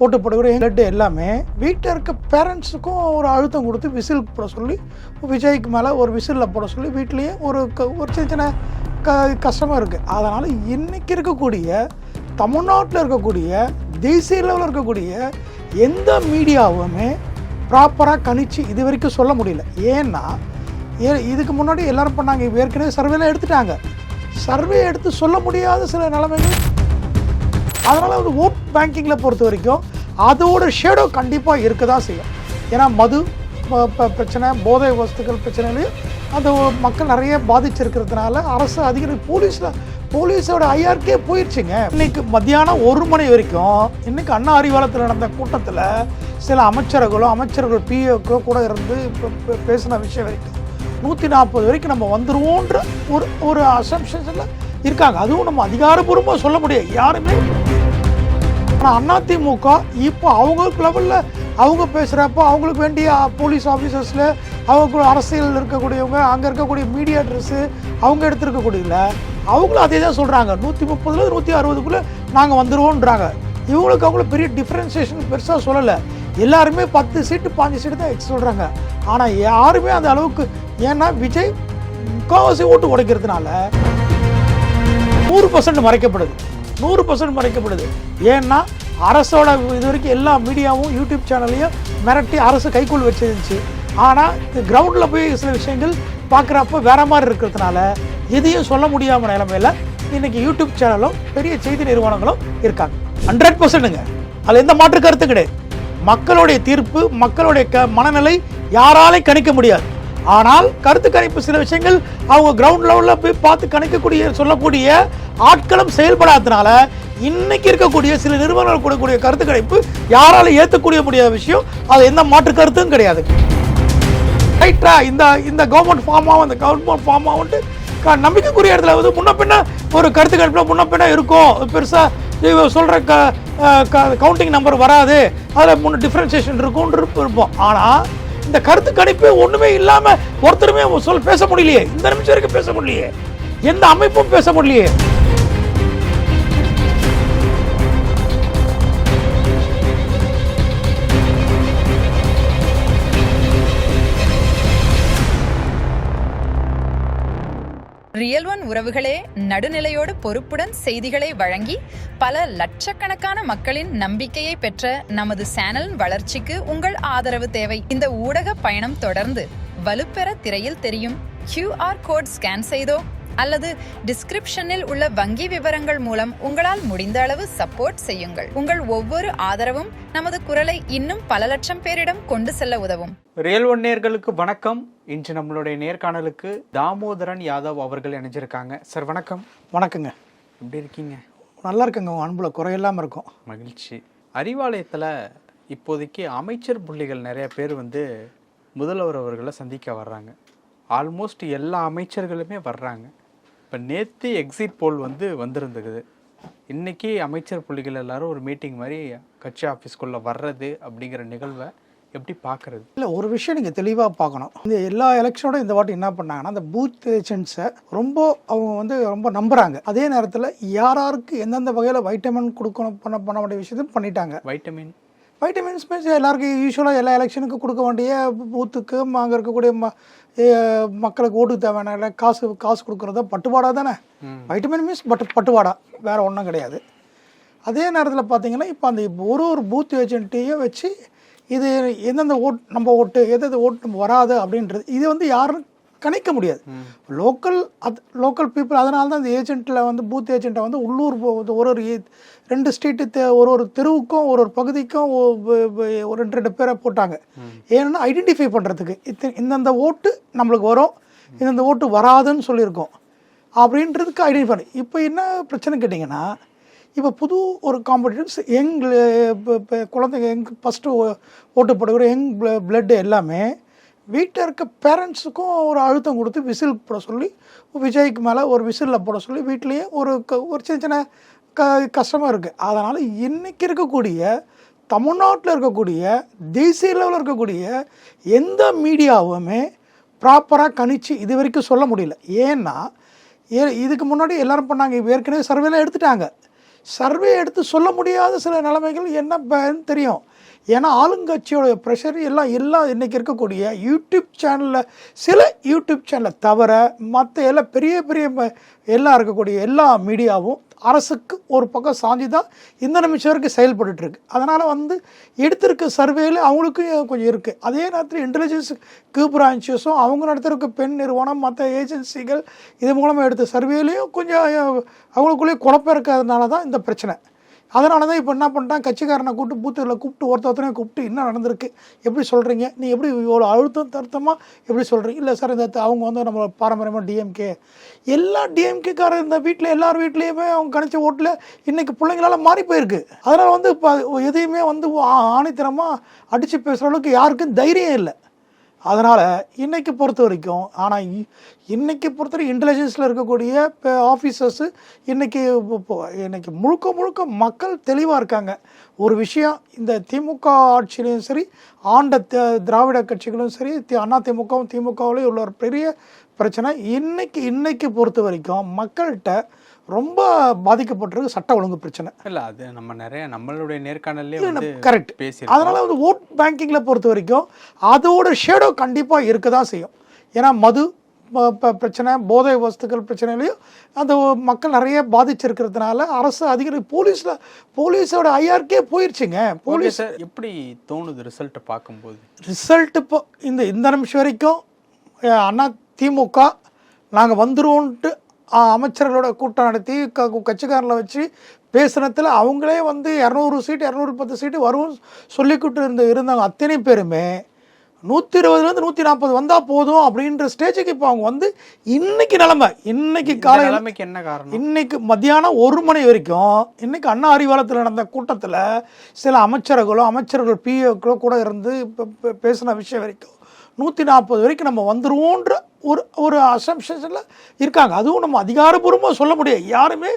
ஓட்டு போடுகிற பிளட் எல்லாமே வீட்டில் இருக்க பேரண்ட்ஸுக்கும் ஒரு அழுத்தம் கொடுத்து விசில் போட சொல்லி விஜய்க்கு மேலே ஒரு விசிலில் போட சொல்லி வீட்லேயே ஒரு சின்ன சின்ன கஷ்டமாக இருக்குது. அதனால் இன்றைக்கி இருக்கக்கூடிய தமிழ்நாட்டில் இருக்கக்கூடிய தேசிய லெவலில் இருக்கக்கூடிய எந்த மீடியாவுமே ப்ராப்பராக கணிச்சு இது வரைக்கும் சொல்ல முடியல. ஏன்னா இதுக்கு முன்னாடி எல்லோரும் பண்ணாங்க, ஏற்கனவே சர்வேலாம் எடுத்துட்டாங்க. சர்வே எடுத்து சொல்ல முடியாத சில நிலைமைகள். அதனால் வந்து ஓட் பேங்கிங்கில் பொறுத்த வரைக்கும் அதோட ஷேடோ கண்டிப்பாக இருக்க தான் செய்யும். ஏன்னா மது பிரச்சனை, போதை வஸ்துக்கள் பிரச்சனைலையும் அந்த மக்கள் நிறைய பாதிச்சிருக்கிறதுனால அரசு அதிகாரி போலீஸோட ஐஆர்கே போயிடுச்சுங்க. இன்னைக்கு மத்தியானம் 1 மணி வரைக்கும் இன்னைக்கு அண்ணா அறிவாலயத்தில் நடந்த கூட்டத்தில் சில அமைச்சர்கள் பிஓக்கோ கூட இருந்து பேசின விஷயம் வரைக்கும் 140 வரைக்கும் நம்ம வந்துடுவோன்ற ஒரு அசம்ஷன்ஸில் இருக்காங்க. அதுவும் நம்ம அதிகாரப்பூர்வமாக சொல்ல முடியாது யாருமே. ஆனால் அதிமுக இப்போ அவங்களுக்கு லெவலில் அவங்க பேசுகிறப்போ அவங்களுக்கு வேண்டிய போலீஸ் ஆஃபீஸர்ஸில் அவங்க அரசியல் இருக்கக்கூடியவங்க, அங்கே இருக்கக்கூடிய மீடியேட்டர்ஸு அவங்க எடுத்துருக்கக்கூடியல அவங்களும் அதே தான் சொல்கிறாங்க. 130 160க்குள்ளே நாங்கள் வந்துடுவோன்றாங்க. இவங்களுக்கு அவங்கள பெரிய டிஃப்ரென்சியேஷன் பெருசாக சொல்லலை. எல்லாருமே 10 சீட்டு 5 சீட்டு தான் எக்ஸ் சொல்கிறாங்க. ஆனால் யாருமே அந்த அளவுக்கு, ஏன்னா விஜய் முக்கால்வாசி ஓட்டு உடைக்கிறதுனால 100% மறைக்கப்படுது. 100% மறைக்கப்படுது. ஏன்னா அரசோட இது வரைக்கும் எல்லா மீடியாவும் யூடியூப் சேனல்லையும் மிரட்டி அரசு கைக்குள் வச்சிருந்துச்சு. ஆனால் கிரவுண்டில் போய் சில விஷயங்கள் பார்க்குறப்ப வேற மாதிரி இருக்கிறதுனால எதையும் சொல்ல முடியாமல் நிலைமையில் இன்றைக்கி யூடியூப் சேனலும் பெரிய செய்தி நிறுவனங்களும் இருக்காங்க. 100%ங்க, அதில் எந்த மாற்று கருத்து கிடையாது. மக்களுடைய தீர்ப்பு, மக்களுடைய மனநிலை யாராலையும் கணிக்க முடியாது. ஆனால் கருத்து கணிப்பு சில விஷயங்கள் அவங்க கிரவுண்ட் லெவலில் போய் பார்த்து கணிக்கக்கூடிய சொல்லக்கூடிய ஆட்களும் செயல்படாததுனால இன்னைக்கு இருக்கக்கூடிய சில நிறுவனங்கள் கொடுக்கக்கூடிய கருத்து கணிப்பு யாராலும் ஏற்றக்கூடிய முடியாத விஷயம். அது எந்த மாற்று கருத்தும் கிடையாது. ரைட்டா? இந்த கவர்மெண்ட் ஃபார்ம் ஆகும், அந்த கவர்மெண்ட் ஃபார்ம் ஆகும்ட்டு நம்பிக்கைக்குரிய இடத்துல வந்து முன்ன பின்ன ஒரு கருத்து கணிப்பில் முன்ன பின்ன இருக்கும். பெருசாக சொல்கிற கவுண்டிங் நம்பர் வராது, அதில் டிஃப்ரென்சியேஷன் இருக்கும்னு இருப்போம். ஆனால் இந்த கருத்து கணிப்பு ஒன்றுமே இல்லாமல் ஒருத்தருமே பேச முடியலையே. இந்த நிமிஷம் வரைக்கும் பேச முடியலையே, எந்த அமைப்பும் பேச முடியலையே. ரியல் ஒன் உறவுகளே, நடுநிலையோடு பொறுப்புடன் செய்திகளை வழங்கி பல லட்சக்கணக்கான மக்களின் நம்பிக்கையை பெற்ற நமது சேனலின் வளர்ச்சிக்கு உங்கள் ஆதரவு தேவை. இந்த ஊடக பயணம் தொடர்ந்து வலுப்பெற திரையில் தெரியும் QR கோட் ஸ்கேன் செய்தோ அல்லது டிஸ்கிரிப்ஷனில் உள்ள வங்கி விவரங்கள் மூலம் உங்களால் முடிந்த அளவு சப்போர்ட் செய்யுங்கள். உங்கள் ஒவ்வொரு ஆதரவும் நமது குரலை இன்னும் பல லட்சம் பேரிடம் கொண்டு செல்ல உதவும். ரியல் ஒன் நேயர்களுக்கு வணக்கம். இன்று நம்மளுடைய நேர்காணலுக்கு தாமோதரன் யாதவ் அவர்கள் இணைஞ்சிருக்காங்க. சார் வணக்கம். வணக்கங்க. எப்படி இருக்கீங்க? நல்லா இருக்குங்க, அன்புல குறையில்லாமல் இருக்கும். மகிழ்ச்சி. அறிவாலயத்தில் இப்போதைக்கு அமைச்சர் புள்ளிகள் நிறைய பேர் வந்து முதல்வர் அவர்களை சந்திக்க வர்றாங்க. ஆல்மோஸ்ட் எல்லா அமைச்சர்களுமே வர்றாங்க. இப்போ நேற்று எக்ஸிட் போல் வந்திருந்துக்குது. இன்றைக்கி அமைச்சர் புள்ளிகள் எல்லாரும் ஒரு மீட்டிங் மாதிரி கட்சி ஆஃபீஸ்குள்ளே வர்றது அப்படிங்கிற நிகழ்வை எப்படி பார்க்குறது? இல்லை, ஒரு விஷயம் நீங்கள் தெளிவாக பார்க்கணும். இந்த எல்லா எலெக்ஷனோட இந்த வாட்டி என்ன பண்ணாங்கன்னா, அந்த பூத் ஏஜென்ட்ஸை அவங்க ரொம்ப நம்புகிறாங்க. அதே நேரத்தில் யாருக்கு எந்தெந்த வகையில் வைட்டமின் கொடுக்கணும் பண்ண வேண்டிய விஷயத்தையும் பண்ணிட்டாங்க. வைட்டமின்ஸ் மீன்ஸ் எல்லாருக்கும் யூஸ்வலாக எல்லா எலெக்ஷனுக்கு கொடுக்க வேண்டிய பூத்துக்கு அங்கே இருக்கக்கூடிய மக்களுக்கு ஓட்டுக்கு தேவையான காசு கொடுக்குறதா பட்டுவாடா தானே. வைட்டமின் மீன்ஸ் பட்டுவாடா, வேறு ஒன்றும் கிடையாது. அதே நேரத்தில் பார்த்தீங்கன்னா இப்போ அந்த ஒரு பூத் ஏஜென்ட்டையும் வச்சு இது எந்தெந்த நம்ம எது ஓட்டு நம்ம வராது அப்படின்றது இது யாரும் கணிக்க முடியாது. Local people. அதனால தான் இந்த ஏஜென்ட்டில் பூத் ஏஜென்ட்டை உள்ளூர் ஒரு 2 ஸ்ட்ரீட்டு ஒரு தெருவுக்கும் ஒரு பகுதிக்கும் ஒரு 2 பேரை போட்டாங்க. ஏன்னா ஐடென்டிஃபை பண்ணுறதுக்கு இந்தந்த ஓட்டு நம்மளுக்கு வரும், இந்தந்த ஓட்டு வராதுன்னு சொல்லியிருக்கோம் அப்படின்றதுக்கு ஐடென்டிஃபை பண்ணி. இப்போ என்ன பிரச்சனை கேட்டிங்கன்னா, இப்போ புது ஒரு காம்படிட்டர்ஸ் குழந்தைங்க ஃபஸ்ட்டு ஓட்டு போடுகிற பிளட் எல்லாமே வீட்டில் இருக்க பேரண்ட்ஸுக்கும் ஒரு அழுத்தம் கொடுத்து விசில் போட சொல்லி விஜய்க்கு மேலே ஒரு விசிலில் போட சொல்லி வீட்லேயே ஒரு சின்ன சின்ன கஷ்டமாக இருக்குது. அதனால் இன்றைக்கி இருக்கக்கூடிய தமிழ்நாட்டில் இருக்கக்கூடிய தேசிய லெவலில் இருக்கக்கூடிய எந்த மீடியாவுமே ப்ராப்பராக கணிச்சு இது வரைக்கும் சொல்ல முடியல. ஏன்னா இதுக்கு முன்னாடி எல்லோரும் பண்ணாங்க, ஏற்கனவே சர்வேலாம் எடுத்துட்டாங்க. சர்வே எடுத்து சொல்ல முடியாத சில நிலைமைகள் என்ன தெரியும். ஏன்னா ஆளுங்கட்சியோட ப்ரெஷர் எல்லாம் இன்றைக்கி இருக்கக்கூடிய யூடியூப் சேனலில் சில யூடியூப் சேனலை தவிர மற்ற எல்லாம் பெரிய எல்லாம் இருக்கக்கூடிய எல்லா மீடியாவும் அரசுக்கு ஒரு பக்கம் சாஞ்சி தான் இந்த நிமிஷம் வரைக்கும் செயல்பட்டுருக்கு. அதனால் எடுத்திருக்க சர்வேயில் அவங்களுக்கும் கொஞ்சம் இருக்குது. அதே நேரத்தில் இன்டெலிஜென்ஸ் பிரான்ச்சஸும் அவங்க நடத்திருக்க பெண் நிறுவனம் மற்ற ஏஜென்சிகள் இது மூலமாக எடுத்த சர்வேலையும் கொஞ்சம் அவங்களுக்குள்ளேயே குழப்பம் இருக்கிறதுனால தான் இந்த பிரச்சனை. அதனால தான் இப்போ என்ன பண்ணிட்டான், கட்சிக்காரனை கூப்பிட்டு ஒருத்தனையும் கூப்பிட்டு என்ன நடந்திருக்கு, எப்படி சொல்கிறீங்க, நீ எப்படி இவ்வளோ அழுத்தம் தருத்தமாக எப்படி சொல்கிறீங்க, இல்லை சார் இந்த அவங்க நம்ம பாரம்பரியமாக டிஎம்கே எல்லா டிஎம்கேக்காரர் இந்த வீட்டில் எல்லார் வீட்லேயுமே அவங்க கணிச்ச ஓட்டில் இன்றைக்கி பிள்ளைங்களால் மாறி போயிருக்கு. அதனால் இப்போ எதையுமே ஆணித்தரமாக அடித்து பேசுகிற அளவுக்கு யாருக்கும் தைரியம் இல்லை. அதனால் இன்றைக்கி பொறுத்த வரைக்கும் இன்றைக்கி பொறுத்தவரை இன்டெலிஜென்ஸில் இருக்கக்கூடிய ஆஃபீஸர்ஸு இன்றைக்கி முழுக்க மக்கள் தெளிவாக இருக்காங்க. ஒரு விஷயம், இந்த திமுக ஆட்சியிலையும் சரி ஆண்ட திராவிட கட்சிகளும் சரி அதிமுகவும் திமுகவிலையும் உள்ள ஒரு பெரிய பிரச்சனை இன்னைக்கு பொறுத்த வரைக்கும் மக்கள்கிட்ட ரொம்ப பாதிக்கப்பட்டிருக்கு சட்ட ஒழுங்கு பிரச்சனை. இல்லை அது நம்மளுடைய நேர்காணலே கரெக்ட் பேசி. அதனால் ஓட் பேங்கிங்கில் பொறுத்த வரைக்கும் அதோட ஷேடோ கண்டிப்பாக இருக்க தான் செய்யும். ஏன்னா மது பிரச்சனை, போதை வஸ்துக்கள் பிரச்சனையிலையும் அந்த மக்கள் நிறைய பாதிச்சிருக்கிறதுனால அரசு அதிக போலீஸோட ஐஆர்கே போயிடுச்சுங்க. போலீஸ் எப்படி தோணுது ரிசல்ட்டை பார்க்கும்போது? ரிசல்ட் இப்போ இந்த நிமிஷம் வரைக்கும் திமுக நாங்கள் வந்துருவோன்ட்டு அமைச்சர்களோட கூட்டம் நடத்தி கட்சிக்காரங்களை வச்சு பேசுனத்தில் அவங்களே 200 சீட்டு 210 சீட்டு வரும் சொல்லிக்கிட்டு இருந்தாங்க. அத்தனை பேருமே 120 140 வந்தால் போதும் அப்படின்ற ஸ்டேஜுக்கு இப்போ அவங்க இன்னைக்கு நிலைமை, இன்னைக்கு காலை நிலைமைக்கு என்ன காரணம், இன்னைக்கு மத்தியானம் 1 மணி வரைக்கும் இன்னைக்கு அண்ணா அறிவாலயத்தில் நடந்த கூட்டத்தில் சில அமைச்சர்கள் பிஓக்களோ கூட இருந்து பேசின விஷயம் வரைக்கும் 140 வரைக்கும் நம்ம வந்துருவோன்ற ஒரு அசம்ஷனில் இருக்காங்க. அதுவும் நம்ம அதிகாரப்பூர்வமாக சொல்ல முடியாது. யாருமே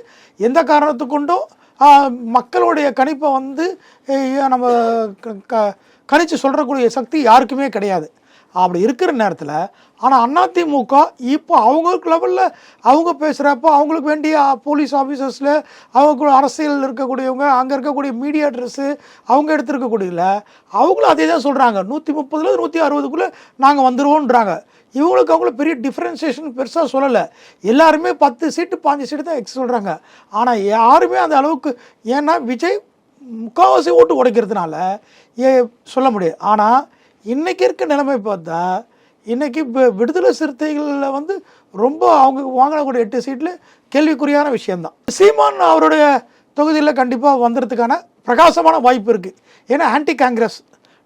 எந்த காரணத்து கொண்டும் மக்களுடைய கணிப்பை நம்ம கணிச்சு சொல்கிறக்கூடிய சக்தி யாருக்குமே கிடையாது. அப்படி இருக்கிற நேரத்தில் ஆனால் அதிமுக இப்போ அவங்களுக்கு லெவலில் அவங்க பேசுகிறப்போ அவங்களுக்கு வேண்டிய போலீஸ் ஆஃபீஸர்ஸில் அவங்க அரசியல் இருக்கக்கூடியவங்க அங்கே இருக்கக்கூடிய மீடியேட்டர்ஸு அவங்க எடுத்துருக்கக்கூடியதில் அவங்களும் அதே தான் சொல்கிறாங்க. 130 160க்குள்ளே நாங்கள் வந்துடுவோன்றாங்க. அவங்களுக்கு பெரிய டிஃப்ரென்சியேஷன் பெருசாக சொல்லலை. எல்லாருமே 10 சீட்டு 5 சீட்டு தான் சொல்கிறாங்க. ஆனால் யாருமே அந்த அளவுக்கு, ஏன்னா விஜய் முக்கால்வாசி ஓட்டு உடைக்கிறதுனால சொல்ல முடியாது. ஆனால் இன்றைக்கி இருக்க நிலைமை பார்த்தா இன்றைக்கி விடுதலை சிறுத்தைகளில் ரொம்ப அவங்க வாங்கினக்கூடிய 8 சீட்டில் கேள்விக்குறியான விஷயந்தான். சீமான் அவருடைய தொகுதியில் கண்டிப்பாக வந்துடுறதுக்கான பிரகாசமான வாய்ப்பு இருக்குது. ஏன்னா ஆன்டி காங்கிரஸ்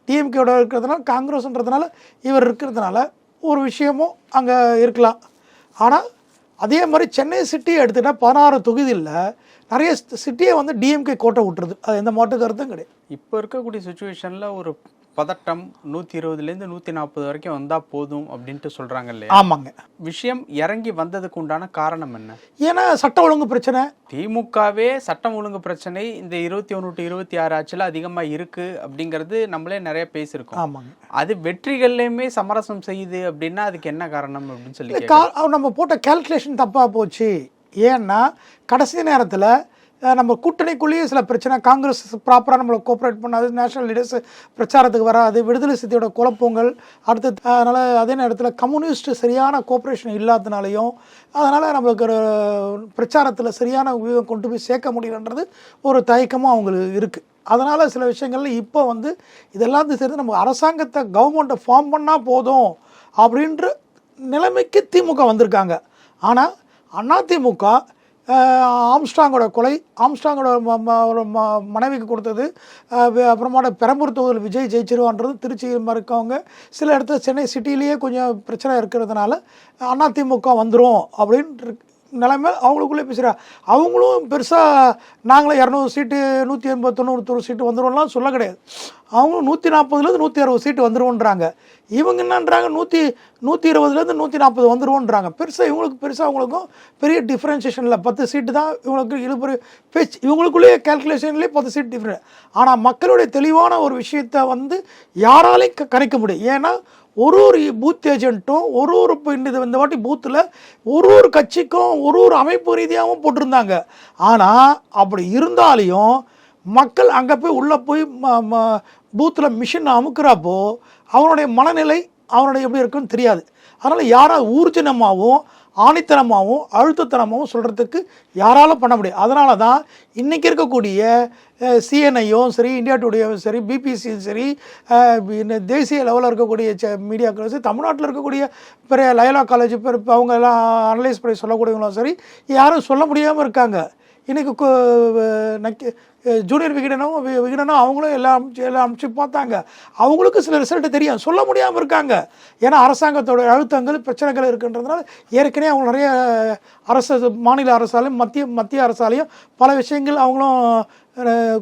டிஎம்கேயோட இருக்கிறதுனால, காங்கிரஸ்ன்றதுனால இவர் இருக்கிறதுனால ஒரு விஷயமும் அங்கே இருக்கலாம். ஆனால் அதே மாதிரி சென்னை சிட்டியை எடுத்துகிட்டா 16 தொகுதியில் நிறைய சிட்டியை டிஎம்கே கோட்டை விட்டுருது. அது எந்த மாற்று கருத்தும் கிடையாது. இப்போ இருக்கக்கூடிய சுச்சுவேஷனில் ஒரு பதட்டம் 120லேருந்து 140 வரைக்கும் வந்தால் போதும் அப்படின்ட்டு சொல்கிறாங்க இல்லையா? ஆமாங்க. விஷயம் இறங்கி வந்ததுக்கு உண்டான காரணம் என்ன? ஏன்னா சட்ட ஒழுங்கு பிரச்சனை. திமுகவே சட்டம் ஒழுங்கு பிரச்சனை இந்த 21 to 26 ஆட்சியில் அதிகமாக இருக்குது அப்படிங்கிறது நம்மளே நிறைய பேசியிருக்கோம். ஆமாங்க. அது வெற்றிகள்லையுமே சமரசம் செய்யுது அப்படின்னா அதுக்கு என்ன காரணம் அப்படின்னு சொல்லி நம்ம போட்ட கால்குலேஷன் தப்பாக போச்சு. ஏன்னா கடைசி நேரத்தில் நம்ம கூட்டணிக்குள்ளேயே சில பிரச்சனை, காங்கிரஸ் ப்ராப்பராக நம்மளை கோஆப்ரேட் பண்ணாது, நேஷனல் லீடர்ஸ் பிரச்சாரத்துக்கு வராது, விடுதலை சித்தியோட குழப்பங்கள் அடுத்து, அதனால் அதே நேரத்தில் கம்யூனிஸ்ட் சரியான கோஆப்ரேஷன் இல்லாதனாலையும் அதனால் நம்மளுக்கு ஒரு பிரச்சாரத்தில் சரியான கொண்டு போய் சேர்க்க முடியலன்றது ஒரு தயக்கமும் அவங்களுக்கு இருக்குது. அதனால் சில விஷயங்கள்ல இப்போ இதெல்லாம் சேர்ந்து நம்ம அரசாங்கத்தை கவர்மெண்ட்டை ஃபார்ம் பண்ணால் போதும் அப்படின்ற நிலைமைக்கு திமுக வந்திருக்காங்க. ஆனால் அதிமுக ஆம்ஸ்ட்ராங்கோட கொலை, ஆம்ஸ்ட்ராங்கோட மனைவிக்கு கொடுத்தது, அப்புறமா பெரம்பூர் தொகுதியில் விஜய் ஜெயிச்சிருவான்றது, திருச்சியில் இருக்கவங்க சில இடத்துல சென்னை சிட்டிலேயே கொஞ்சம் பிரச்சனை இருக்கிறதுனால அதிமுக வந்துடும் அப்படின்ட்டு நிலைமை அவங்களுக்குள்ளே பேசுகிறாங்க. அவங்களும் பெருசாக நாங்களே 200 சீட்டு 180 90 சீட்டு வந்துடுவோம்லாம் சொல்ல கிடையாது. அவங்களும் 140 160 சீட்டு வந்துடுவோன்றாங்க. இவங்க என்னன்றாங்க 120 140 வந்துடுவோன்றாங்க. பெருசாக அவங்களுக்கும் பெரிய டிஃப்ரென்சியேஷன் இல்லை. 10 சீட்டு தான் இவங்களுக்கு இழுபறி பேச்சு, இவங்களுக்குள்ளேயே கேல்குலேஷன்லேயே 10 சீட் டிஃப்ரெண்ட். ஆனால் மக்களுடைய தெளிவான ஒரு விஷயத்தை யாராலையும் கணிக்க முடியும். ஏன்னா ஒரு பூத் ஏஜென்ட்டும் இந்த வாட்டி பூத்தில் ஒரு கட்சிக்கும் ஒரு அமைப்பு ரீதியாகவும் போட்டிருந்தாங்க. ஆனால் அப்படி இருந்தாலையும் மக்கள் அங்கே போய் உள்ளே போய் பூத்தில் மிஷின் அமுக்குறப்போ அவனுடைய மனநிலை அவனுடைய எப்படி இருக்குன்னு தெரியாது. அதனால் யாராவது ஊர்ஜனமாகவும் ஆணித்தனமாகவும் அழுத்தத்தனமாகவும் சொல்கிறதுக்கு யாராலும் பண்ண முடியும். அதனால தான் இன்றைக்கி இருக்கக்கூடிய சிஎன்ஐயும் சரி, இந்தியா டுடேயும் சரி, பிபிசியும் சரி, தேசிய லெவலில் இருக்கக்கூடிய மீடியாக்களும் சரி, தமிழ்நாட்டில் இருக்கக்கூடிய பெரிய லயோலா காலேஜ் அவங்க எல்லாம் அனலைஸ் பண்ணி சொல்லக்கூடியவங்களும் சரி, யாரும் சொல்ல முடியாமல் இருக்காங்க. இன்றைக்கி ஜூனியர் விகடனும் அவங்களும் எல்லாம் அமைச்சு பார்த்தாங்க. அவங்களுக்கு சில ரிசல்ட்டு தெரியும், சொல்ல முடியாமல் இருக்காங்க. ஏன்னா அரசாங்கத்தோட அழுத்தங்கள் பிரச்சனைகள் இருக்குன்றதுனால ஏற்கனவே அவங்க நிறைய மாநில அரசாலையும் மத்திய அரசாலையும் பல விஷயங்கள் அவங்களும்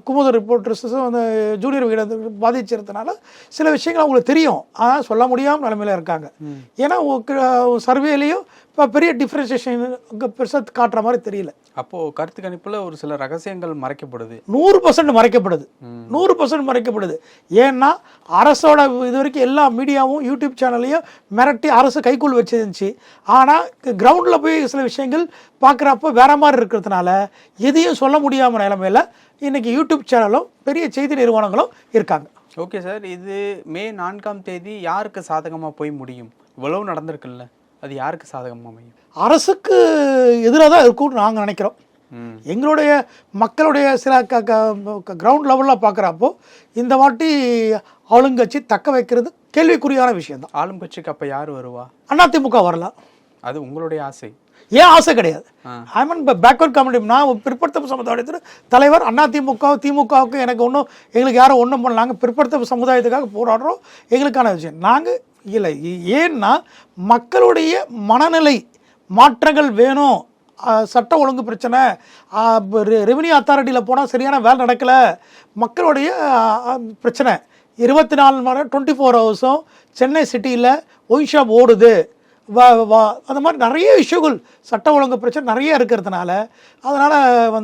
குமுத ரிப்போர்ட்டர்ஸும் அந்த ஜூனியர் விகடனை பாதிச்சிருந்தனால சில விஷயங்கள் அவங்களுக்கு தெரியும், ஆனால் சொல்ல முடியாமல் நிலைமையில் இருக்காங்க. ஏன்னா சர்வேலையும் இப்போ பெரிய டிஃப்ரென்சியேஷன் பெருசாக காட்டுற மாதிரி தெரியல. அப்போது கருத்து கணிப்பில் ஒரு சில ரகசியங்கள் மறைக்கப்படுது, 100% மறைக்கப்படுது, 100% மறைக்கப்படுது. ஏன்னா அரசோட இது வரைக்கும் எல்லா மீடியாவும் யூடியூப் சேனல்லையும் மிரட்டி அரசு கைக்குள் வச்சிருந்துச்சு. ஆனால் கிரவுண்டில் போய் சில விஷயங்கள் பார்க்குறப்போ வேற மாதிரி இருக்கிறதுனால எதையும் சொல்ல முடியாமல் நிலைமையில் இன்றைக்கி யூடியூப் சேனலும் பெரிய செய்தி நிறுவனங்களும் இருக்காங்க. ஓகே சார், இது மே 4ஆம் தேதி யாருக்கு சாதகமாக போய் முடியும்? இவ்வளவு நடந்திருக்குல்ல, அது யாருக்கு சாதகமாக அமையும்? அரசுக்கு எதிராக தான் இருக்கும்னு நாங்கள் நினைக்கிறோம். எங்களுடைய மக்களுடைய சில கிரவுண்ட் லெவலில் பார்க்குறப்போ இந்த வாட்டி ஆளுங்கட்சி தக்க வைக்கிறது கேள்விக்குறியான விஷயம்தான். ஆளுங்கட்சிக்கு அப்போ யார் வருவா? அதிமுக வரலாம். அது உங்களுடைய ஆசை? ஏன் ஆசை கிடையாது. ஐ மீன் பேக்வர்ட் கம்யூனிட்டி, நான் பிற்படுத்த சமுதாயத்தில் தலைவர். திமுகவுக்கு எங்களுக்கு யாரும் ஒன்றும் பண்ணல. நாங்கள் பிற்படுத்த சமுதாயத்துக்காக போராடுறோம், எங்களுக்கான விஷயம். நாங்கள் இல்லை, ஏன்னா மக்களுடைய மனநிலை மாற்றங்கள் வேணும். சட்ட ஒழுங்கு பிரச்சனை, ரெவென்யூ அத்தாரிட்டியில் போனால் சரியான வேலை நடக்கலை, மக்களுடைய பிரச்சனை 24 மணி நேரம் 24 ஹவர்ஸும் சென்னை சிட்டியில் ஒயின் ஷாப் ஓடுது, அந்த மாதிரி நிறைய விஷயங்கள் சட்ட ஒழுங்கு பிரச்சனை நிறைய இருக்கிறதுனால அதனால்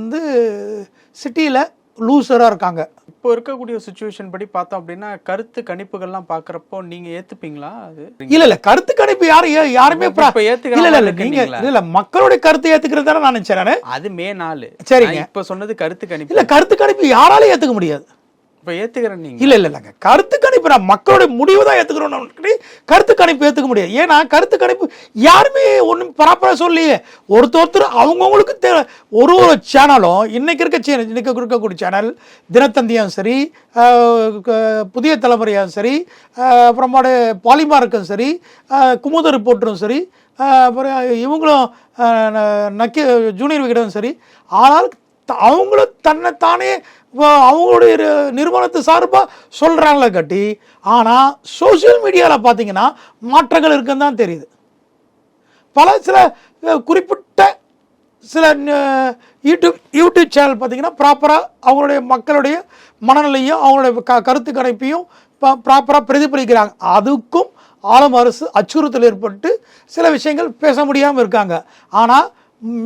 சிட்டியில் லூசராக இருக்காங்க. இப்போ இருக்கக்கூடிய சுச்சுவேஷன் படி பார்த்தோம் அப்படின்னா கருத்து கணிப்புகள்லாம் பார்க்குறப்போ நீங்கள் ஏற்றுப்பீங்களா? அது இல்லை, கருத்து கணிப்பு யாருமே இல்லை, மக்களுடைய கருத்து ஏற்றுக்கிறது தானே நான் நினச்சேன். அது மே 4. சரிங்க, இப்போ சொன்னது கருத்து கணிப்பு. இல்லை, கருத்து கணிப்பு யாராலையும் ஏற்றுக்க முடியாது. இப்போ ஏற்றுக்கிறேன் நீங்கள்? இல்லைங்க, கருத்து கணிப்பு நான் மக்களுடைய முடிவு தான் ஏற்றுக்கிறோம், கருத்து கணிப்பு ஏற்றுக்க முடியாது. ஏன்னா கருத்து கணிப்பு யாருமே ஒன்றும் பரப்பர சொல்லியே. ஒருத்தர் அவங்கவுங்களுக்கு ஒரு சேனலும் இன்னைக்கு இருக்கக்கூடிய சேனல் தினத்தந்தியும் சரி, புதிய தலைமுறையும் சரி, அப்புறமாடு பாலிமாருக்கும் சரி, குமுத ரிப்போர்ட்டரும் சரி, அப்புறம் இவங்களும் ஜூனியர் விகடனும் சரி, ஆனால் அவங்களும் தன்னைத்தானே அவங்களுடைய நிறுவனத்து சார்பாக சொல்கிறாங்களே கட்டி. ஆனால் சோசியல் மீடியாவில் பார்த்தீங்கன்னா மாற்றங்கள் இருக்குன்னு தான் தெரியுது. சில குறிப்பிட்ட சில யூடியூப் சேனல் பார்த்தீங்கன்னா ப்ராப்பராக அவங்களுடைய மக்களுடைய மனநிலையும் அவங்களுடைய கருத்து கணிப்பையும் ப்ராப்பராக பிரதிபலிக்கிறாங்க. அதுக்கும் ஆளும் அரசு அச்சுறுத்தல் ஏற்பட்டு சில விஷயங்கள் பேச முடியாமல் இருக்காங்க. ஆனால்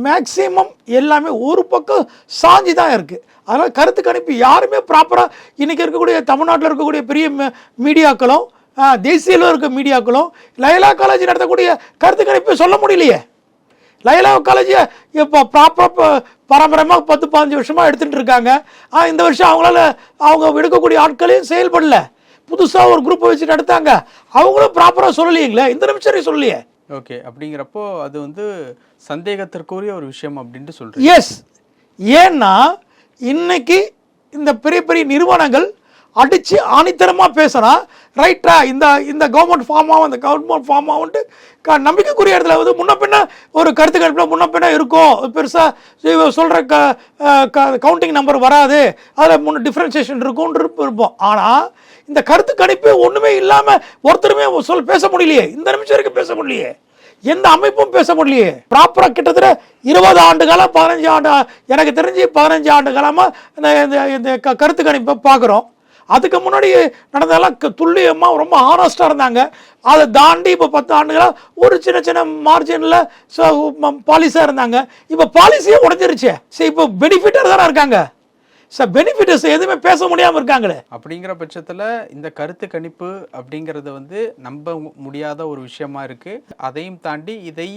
மேக்சிமம் எல்லாமே ஒரு பக்கம் சாஞ்சி தான் இருக்குது. அதனால் கருத்து கணிப்பு யாருமே ப்ராப்பராக இன்றைக்கி இருக்கக்கூடிய தமிழ்நாட்டில் இருக்கக்கூடிய பெரிய மீடியாக்களும் தேசியில் இருக்க மீடியாக்களும் லயோலா காலேஜ் நடத்தக்கூடிய கருத்து கணிப்பை சொல்ல முடியலையே. லயோலா காலேஜை இப்போ ப்ராப்பராக பாரம்பரியமாக 10-15 வருஷமாக எடுத்துகிட்டு இருக்காங்க. இந்த வருஷம் அவங்க எடுக்கக்கூடிய ஆட்களையும் செயல்படல. புதுசாக ஒரு குரூப்பை வச்சுட்டு எடுத்தாங்க, அவங்களும் ப்ராப்பராக சொல்லலைங்களே, இந்த நிமிஷம் சொல்லலையே. ஓகே, அப்படிங்கிறப்போ அது சந்தேகத்திற்குரிய ஒரு விஷயம் அப்படின்ட்டு சொல்கிறேன். எஸ், ஏன்னா இன்னைக்கு இந்த பெரிய பெரிய நிறுவனங்கள் அடித்து ஆணித்தரமாக பேசுகிறா. ரைட்டா, இந்த கவர்மெண்ட் ஃபார்ம் ஆகும், அந்த கவர்மெண்ட் ஃபார்ம் ஆகும்ட்டு நம்பிக்கைக்குரிய இடத்துல முன்ன பின்ன ஒரு கருத்து கணிப்பில் முன்ன பின்ன இருக்கும். பெருசாக சொல்கிற கவுண்டிங் நம்பர் வராது, அதில் டிஃப்ரென்சியேஷன் இருக்கும்னு இருப்போம். ஆனால் இந்த கருத்து கணிப்பு ஒன்றுமே இல்லாமல் ஒருத்தருமே பேச முடியலையே, இந்த நிமிஷம் வரைக்கும் பேச முடியலையே, எந்த அமைப்பும் பேச முடியலையே. ப்ராப்பராக கிட்டத்தட்ட 20 ஆண்டு காலம் 15 ஆண்டு, எனக்கு தெரிஞ்சு 15 ஆண்டு காலமாக இந்த கருத்து கணிப்பை பார்க்குறோம். அதுக்கு முன்னாடி நடந்ததெல்லாம் துல்லியமாக ரொம்ப ஹானஸ்டாக இருந்தாங்க. அதை தாண்டி இப்போ 10 ஆண்டுகளாக ஒரு சின்ன மார்ஜினில் பாலிசியாக இருந்தாங்க. இப்போ பாலிசியே உடஞ்சிருச்சு. சரி, இப்போ பெனிஃபிட்டாக தானே இருக்காங்க. பெனிஃபிட்ஸ் எதுவுமே பேச முடியாமல் இருக்காங்களே. அப்படிங்கிற பட்சத்தில் இந்த கருத்து கணிப்பு அப்படிங்கிறது வந்து நம்ப முடியாத ஒரு விஷயமா இருக்குது. அதையும் தாண்டி இதை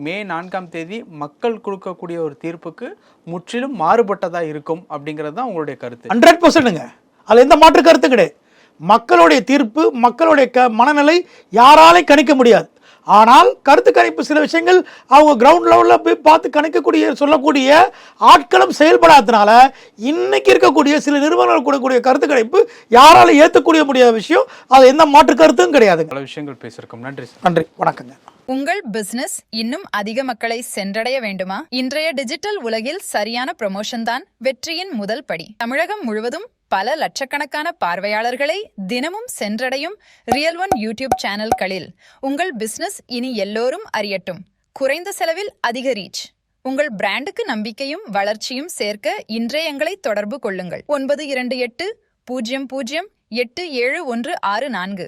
மே 4ஆம் தேதி மக்கள் கொடுக்கக்கூடிய ஒரு தீர்ப்புக்கு முற்றிலும் மாறுபட்டதாக இருக்கும் அப்படிங்கிறது தான் உங்களுடைய கருத்து. 100%ங்க. அதில் எந்த மாற்று கருத்து கிடையாது. மக்களுடைய தீர்ப்பு, மக்களுடைய மனநிலை யாராலையும் கணிக்க முடியாது. ஆனால் கருத்து கணிப்பு சில விஷயங்கள் அவங்க கிரவுண்ட் லெவலில் போய் பார்த்து கணிக்கக்கூடிய சொல்லக்கூடிய ஆட்களும் செயல்படாததுனால இன்னைக்கு இருக்கக்கூடிய சில நிறுவனங்கள் கூடக்கூடிய கருத்து கணிப்பு யாராலும் ஏற்றக்கூடிய முடியாத விஷயம். அது எந்த மாற்று கருத்தும் கிடையாது. பல விஷயங்கள் பேசியிருக்கோம். நன்றி சார். நன்றி, வணக்கங்க. உங்கள் பிசினஸ் இன்னும் அதிக மக்களை சென்றடைய வேண்டுமா? இன்றைய டிஜிட்டல் உலகில் சரியான ப்ரமோஷன் தான் வெற்றியின் முதல் படி. தமிழகம் முழுவதும் பல லட்சக்கணக்கான பார்வையாளர்களை தினமும் சென்றடையும் ரியல் ஒன் யூடியூப் சேனல்களில் உங்கள் பிசினஸ் இனி எல்லோரும் அறியட்டும். குறைந்த செலவில் அதிக ரீச். உங்கள் பிராண்டுக்கு நம்பிக்கையும் வளர்ச்சியும் சேர்க்க இன்றே எங்களை தொடர்பு கொள்ளுங்கள். 9280087164